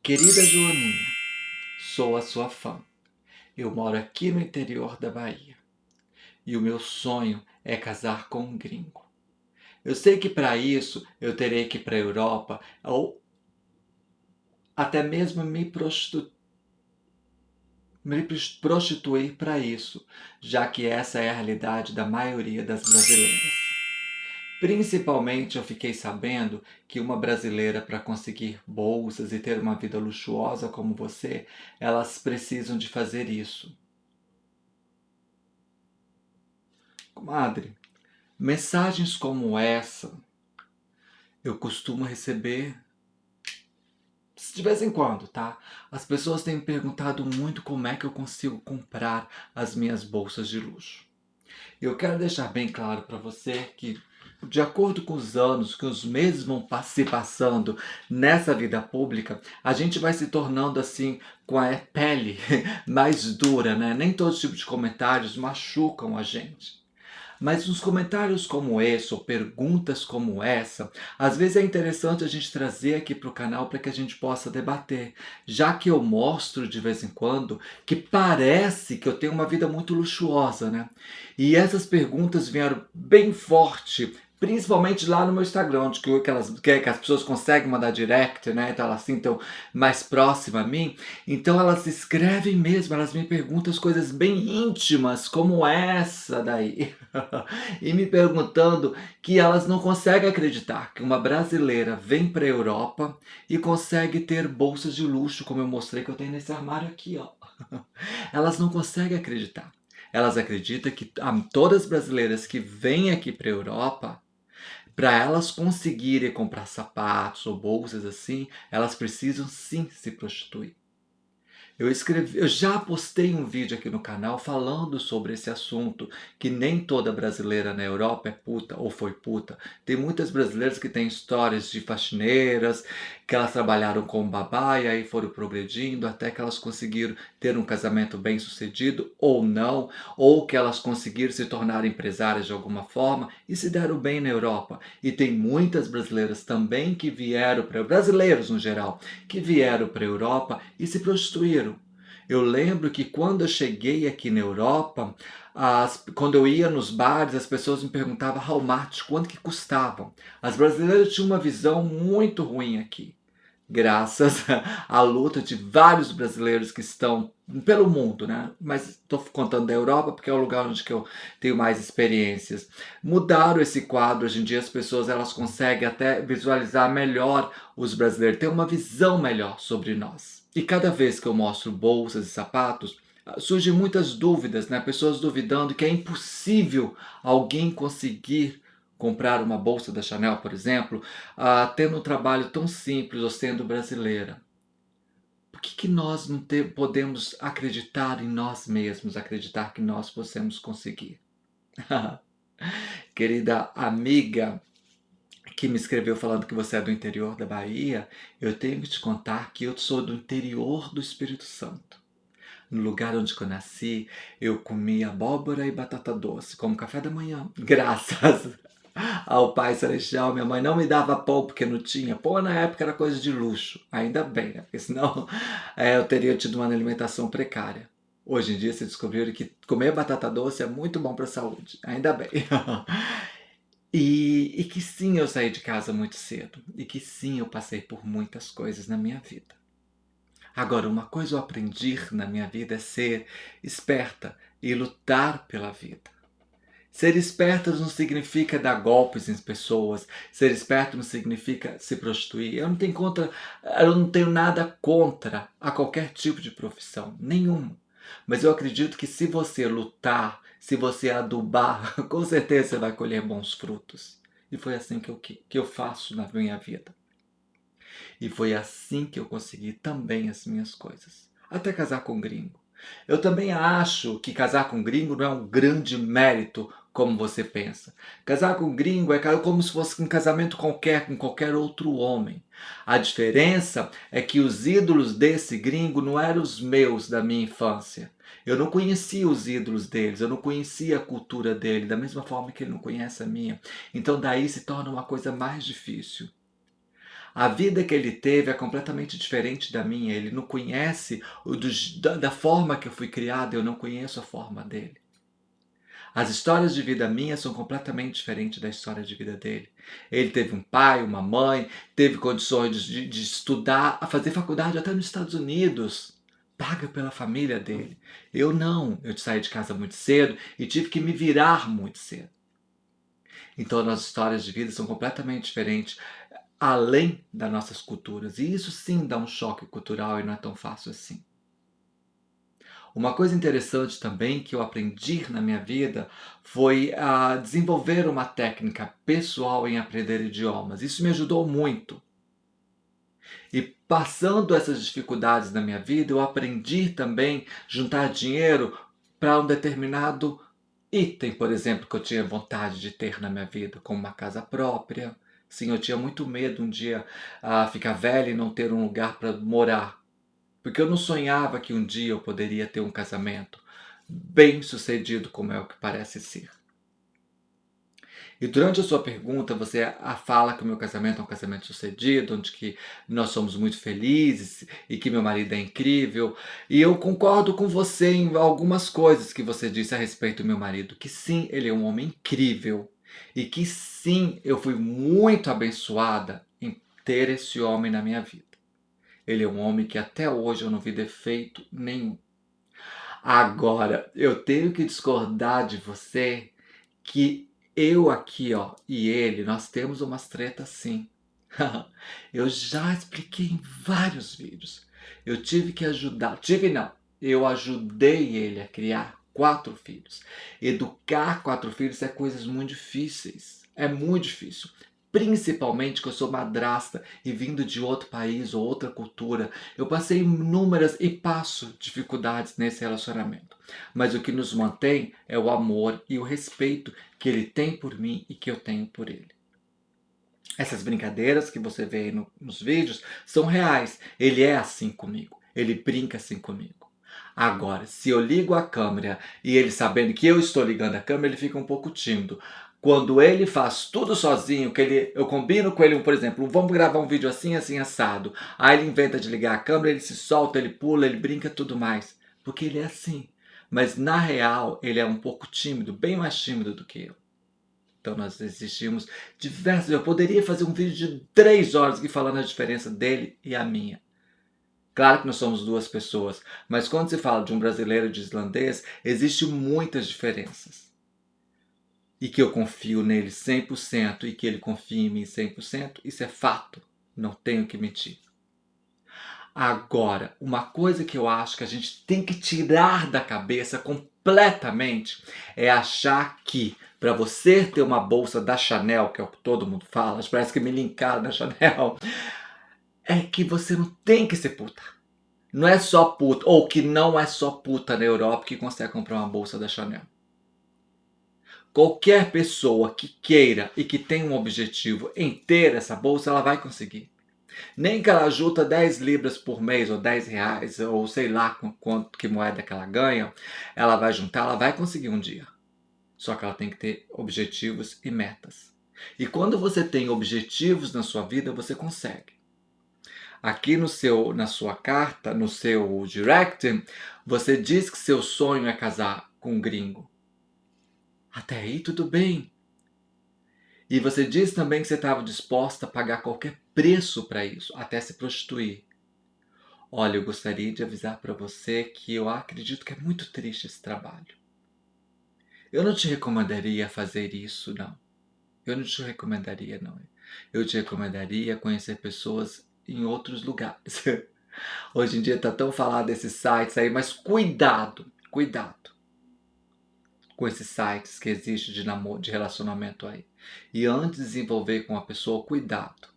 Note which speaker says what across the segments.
Speaker 1: Querida Joaninha, sou a sua fã. Eu moro aqui no interior da Bahia e o meu sonho é casar com um gringo. Eu sei que para isso eu terei que ir para a Europa ou até mesmo me prostituir para isso, já que essa é a realidade da maioria das brasileiras. Principalmente eu fiquei sabendo que uma brasileira, para conseguir bolsas e ter uma vida luxuosa como você, elas precisam de fazer isso. Comadre, mensagens como essa eu costumo receber de vez em quando, tá? As pessoas têm me perguntado muito como é que eu consigo comprar as minhas bolsas de luxo. Eu quero deixar bem claro para você que, de acordo com os anos, que os meses vão se passando nessa vida pública, a gente vai se tornando assim, com a pele mais dura, né? Nem todo tipo de comentários machucam a gente. Mas uns comentários como esse, ou perguntas como essa, às vezes é interessante a gente trazer aqui para o canal para que a gente possa debater, já que eu mostro de vez em quando que parece que eu tenho uma vida muito luxuosa, né? E essas perguntas vieram bem forte, principalmente lá no meu Instagram, onde que as pessoas conseguem mandar direct, né? Então elas sintam mais próximas a mim. Então elas escrevem mesmo, elas me perguntam as coisas bem íntimas, como essa daí. E me perguntando que elas não conseguem acreditar que uma brasileira vem para a Europa e consegue ter bolsas de luxo, como eu mostrei que eu tenho nesse armário aqui, ó. Elas não conseguem acreditar. Elas acreditam que todas as brasileiras que vêm aqui para a Europa, para elas conseguirem comprar sapatos ou bolsas assim, elas precisam sim se prostituir. Eu já postei um vídeo aqui no canal falando sobre esse assunto, que nem toda brasileira na Europa é puta ou foi puta. Tem muitas brasileiras que têm histórias de faxineiras, que elas trabalharam como babá e aí foram progredindo até que elas conseguiram ter um casamento bem sucedido ou não, ou que elas conseguiram se tornar empresárias de alguma forma e se deram bem na Europa. E tem muitas brasileiras também que vieram para brasileiros no geral, que vieram para a Europa e se prostituíram. Eu lembro que quando eu cheguei aqui na Europa, quando eu ia nos bares, as pessoas me perguntavam how much, quanto que custavam. As brasileiras tinham uma visão muito ruim aqui, graças à luta de vários brasileiros que estão pelo mundo, né? Mas estou contando da Europa porque é o lugar onde que eu tenho mais experiências. Mudaram esse quadro, hoje em dia as pessoas elas conseguem até visualizar melhor os brasileiros, ter uma visão melhor sobre nós. E cada vez que eu mostro bolsas e sapatos, surgem muitas dúvidas, né? Pessoas duvidando que é impossível alguém conseguir comprar uma bolsa da Chanel, por exemplo, tendo um trabalho tão simples ou sendo brasileira. Por que nós não podemos acreditar em nós mesmos, acreditar que nós possamos conseguir? Querida amiga que me escreveu falando que você é do interior da Bahia, eu tenho que te contar que eu sou do interior do Espírito Santo. No lugar onde eu nasci, eu comia abóbora e batata doce como café da manhã. Graças ao Pai Celestial, minha mãe não me dava pão porque não tinha. Pão na época era coisa de luxo. Ainda bem, né? Porque senão eu teria tido uma alimentação precária. Hoje em dia se descobriu que comer batata doce é muito bom para a saúde. Ainda bem. E que sim, eu saí de casa muito cedo. E que sim, eu passei por muitas coisas na minha vida. Agora, uma coisa eu aprendi na minha vida é ser esperta e lutar pela vida. Ser esperto não significa dar golpes em pessoas. Ser esperto não significa se prostituir. Eu não tenho nada contra a qualquer tipo de profissão, nenhuma. Mas eu acredito que se você lutar, se você adubar, com certeza você vai colher bons frutos. E foi assim que eu faço na minha vida. E foi assim que eu consegui também as minhas coisas. Até casar com um gringo. Eu também acho que casar com um gringo não é um grande mérito como você pensa. Casar com um gringo é como se fosse um casamento qualquer com qualquer outro homem. A diferença é que os ídolos desse gringo não eram os meus da minha infância. Eu não conhecia os ídolos deles, eu não conhecia a cultura dele, da mesma forma que ele não conhece a minha. Então daí se torna uma coisa mais difícil. A vida que ele teve é completamente diferente da minha. Ele não conhece da forma que eu fui criado, eu não conheço a forma dele. As histórias de vida minha são completamente diferentes da história de vida dele. Ele teve um pai, uma mãe, teve condições de estudar, a fazer faculdade até nos Estados Unidos, paga pela família dele. Eu não, eu saí de casa muito cedo e tive que me virar muito cedo. Então, nossas histórias de vida são completamente diferentes, além das nossas culturas. E isso sim dá um choque cultural e não é tão fácil assim. Uma coisa interessante também que eu aprendi na minha vida foi a desenvolver uma técnica pessoal em aprender idiomas. Isso me ajudou muito. E passando essas dificuldades na minha vida, eu aprendi também juntar dinheiro para um determinado item, por exemplo, que eu tinha vontade de ter na minha vida, como uma casa própria. Sim, eu tinha muito medo um dia ficar velho e não ter um lugar para morar. Porque eu não sonhava que um dia eu poderia ter um casamento bem sucedido como é o que parece ser. E durante a sua pergunta, você fala que o meu casamento é um casamento sucedido, onde que nós somos muito felizes e que meu marido é incrível. E eu concordo com você em algumas coisas que você disse a respeito do meu marido, que sim, ele é um homem incrível e que sim, eu fui muito abençoada em ter esse homem na minha vida. Ele é um homem que até hoje eu não vi defeito nenhum. Agora, eu tenho que discordar de você que eu aqui, ó, e ele, nós temos umas tretas sim. Eu já expliquei em vários vídeos. Eu tive que ajudar, tive não, eu ajudei ele a criar 4 filhos. Educar 4 filhos é coisas muito difíceis. É muito difícil. Principalmente que eu sou madrasta e vindo de outro país ou outra cultura. Eu passei inúmeras e passo dificuldades nesse relacionamento. Mas o que nos mantém é o amor e o respeito que ele tem por mim e que eu tenho por ele. Essas brincadeiras que você vê aí nos vídeos são reais. Ele é assim comigo. Ele brinca assim comigo. Agora, se eu ligo a câmera e ele sabendo que eu estou ligando a câmera, ele fica um pouco tímido. Quando ele faz tudo sozinho, eu combino com ele, por exemplo, vamos gravar um vídeo assim, assim, assado. Aí ele inventa de ligar a câmera, ele se solta, ele pula, ele brinca tudo mais. Porque ele é assim. Mas na real, ele é um pouco tímido, bem mais tímido do que eu. Então nós existimos diversos. Eu poderia fazer um vídeo de 3 horas aqui falando a diferença dele e a minha. Claro que nós somos 2 pessoas, mas quando se fala de um brasileiro e de islandês, existem muitas diferenças. E que eu confio nele 100% e que ele confia em mim 100%, isso é fato. Não tenho que mentir. Agora, uma coisa que eu acho que a gente tem que tirar da cabeça completamente é achar que para você ter uma bolsa da Chanel, que é o que todo mundo fala, parece que me linkaram na Chanel, é que você não tem que ser puta. Não é só puta, ou que não é só puta na Europa que consegue comprar uma bolsa da Chanel. Qualquer pessoa que queira e que tenha um objetivo em ter essa bolsa, ela vai conseguir. Nem que ela junta 10 libras por mês, ou 10 reais, ou sei lá quanto que moeda que ela ganha, ela vai juntar, ela vai conseguir um dia. Só que ela tem que ter objetivos e metas. E quando você tem objetivos na sua vida, você consegue. Aqui na sua carta, no seu direct, você diz que seu sonho é casar com um gringo. Até aí tudo bem. E você disse também que você estava disposta a pagar qualquer preço para isso, até se prostituir. Olha, eu gostaria de avisar para você que eu acredito que é muito triste esse trabalho. Eu não te recomendaria fazer isso, não. Eu não te recomendaria, não. Eu te recomendaria conhecer pessoas em outros lugares. Hoje em dia está tão falado desses sites aí, mas cuidado, cuidado com esses sites que existem de namoro, de relacionamento aí. E antes de desenvolver com a pessoa, cuidado.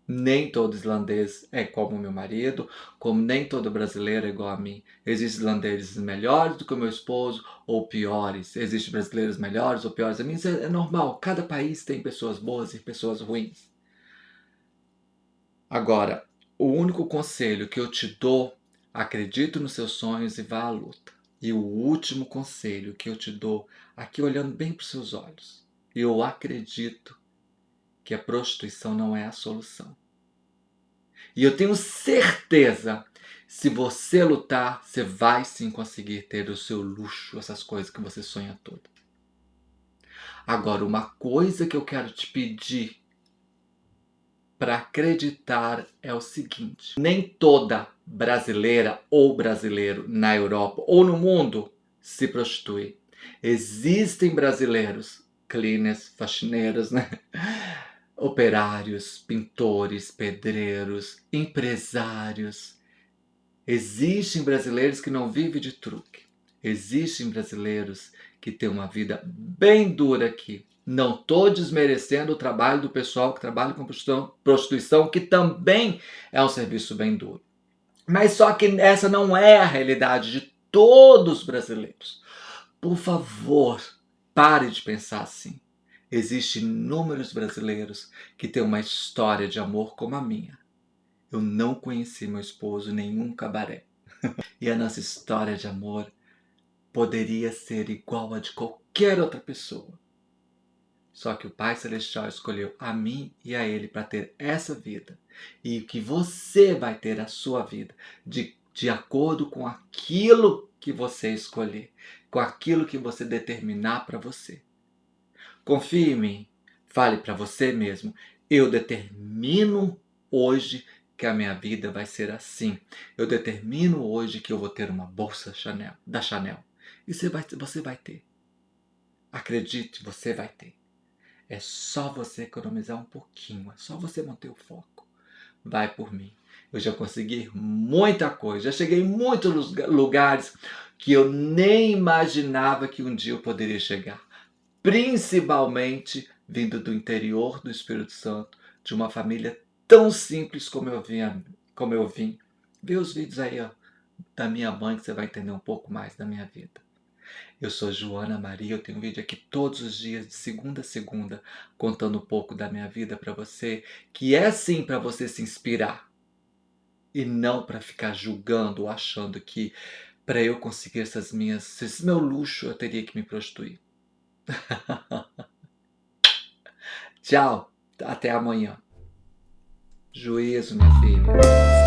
Speaker 1: Nem todo islandês é como meu marido, como nem todo brasileiro é igual a mim. Existem islandeses melhores do que o meu esposo ou piores. Existem brasileiros melhores ou piores a mim. Isso é normal. Cada país tem pessoas boas e pessoas ruins. Agora, o único conselho que eu te dou, acredite nos seus sonhos e vá à luta. E o último conselho que eu te dou, aqui olhando bem para os seus olhos, eu acredito que a prostituição não é a solução. E eu tenho certeza, se você lutar, você vai sim conseguir ter o seu luxo, essas coisas que você sonha toda. Agora, uma coisa que eu quero te pedir para acreditar é o seguinte: nem toda brasileira ou brasileiro na Europa ou no mundo se prostitui. Existem brasileiros, cleaners, faxineiros, né? Operários, pintores, pedreiros, empresários. Existem brasileiros que não vivem de truque. Existem brasileiros que têm uma vida bem dura aqui. Não estou desmerecendo o trabalho do pessoal que trabalha com prostituição, que também é um serviço bem duro. Mas só que essa não é a realidade de todos os brasileiros. Por favor, pare de pensar assim. Existem inúmeros brasileiros que têm uma história de amor como a minha. Eu não conheci meu esposo em nenhum cabaré. E a nossa história de amor poderia ser igual a de qualquer outra pessoa. Só que o Pai Celestial escolheu a mim e a ele para ter essa vida. E que você vai ter a sua vida de acordo com aquilo que você escolher, com aquilo que você determinar para você. Confie em mim. Fale para você mesmo. Eu determino hoje que a minha vida vai ser assim. Eu determino hoje que eu vou ter uma bolsa Chanel, da Chanel. E você vai ter. Acredite, você vai ter. É só você economizar um pouquinho. É só você manter o foco. Vai por mim. Eu já consegui muita coisa. Já cheguei em muitos lugares que eu nem imaginava que um dia eu poderia chegar. Principalmente vindo do interior do Espírito Santo, de uma família tão simples como eu vim. Vê os vídeos aí, ó, da minha mãe, que você vai entender um pouco mais da minha vida. Eu sou Joana Maria, eu tenho um vídeo aqui todos os dias, de segunda a segunda, contando um pouco da minha vida para você, que é sim para você se inspirar. E não para ficar julgando ou achando que para eu conseguir esse meu luxo, eu teria que me prostituir. Tchau, até amanhã. Juízo, minha filha.